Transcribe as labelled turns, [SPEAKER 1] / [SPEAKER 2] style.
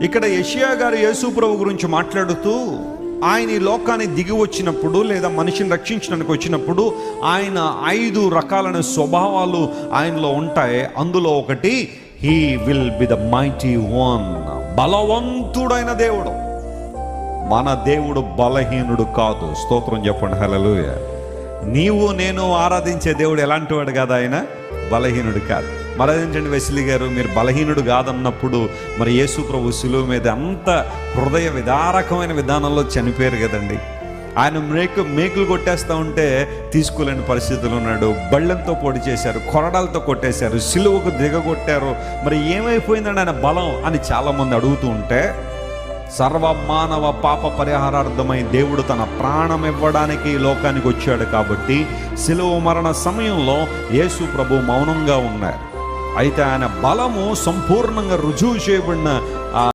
[SPEAKER 1] ఇక్కడ యెషయా గారు యేసు ప్రభు గురించి మాట్లాడుతూ ఆయన ఈ లోకాన్ని దిగి వచ్చినప్పుడు లేదా మనిషిని రక్షించడానికి వచ్చినప్పుడు ఆయన 5 రకాలైన స్వభావాలు ఆయనలో ఉంటాయి. అందులో ఒకటి, he will be the mighty one, బలవంతుడైన దేవుడు. మన దేవుడు బలహీనుడు కాదు. స్తోత్రం చెప్పండి, హల్లెలూయా. నీవు నేను ఆరాధించే దేవుడు ఎలాంటి వాడు కాదు, ఆయన బలహీనుడు కాదు. మరి అదేంటండి వెస్లీ గారు, మీరు బలహీనుడు కాదన్నప్పుడు మరి యేసు ప్రభు శిలువ మీద అంత హృదయ విదారకమైన విధానంలో చనిపోయారు కదండి. ఆయన మేకులు కొట్టేస్తూ ఉంటే తీసుకోలేని పరిస్థితులు ఉన్నాడు. బళ్ళంతో పొడి చేశారు, కొరడాలతో కొట్టేశారు, శిలువకు దిగగొట్టారు. మరి ఏమైపోయిందండి ఆయన బలం అని చాలామంది అడుగుతూ ఉంటే, సర్వ మానవ పాప పరిహారార్థమై దేవుడు తన ప్రాణం ఇవ్వడానికి ఈ లోకానికి వచ్చాడు కాబట్టి శిలువ మరణ సమయంలో యేసు ప్రభు మౌనంగా ఉన్నారు. అయితే ఆయన బలము సంపూర్ణంగా రుజువు చేయబడిన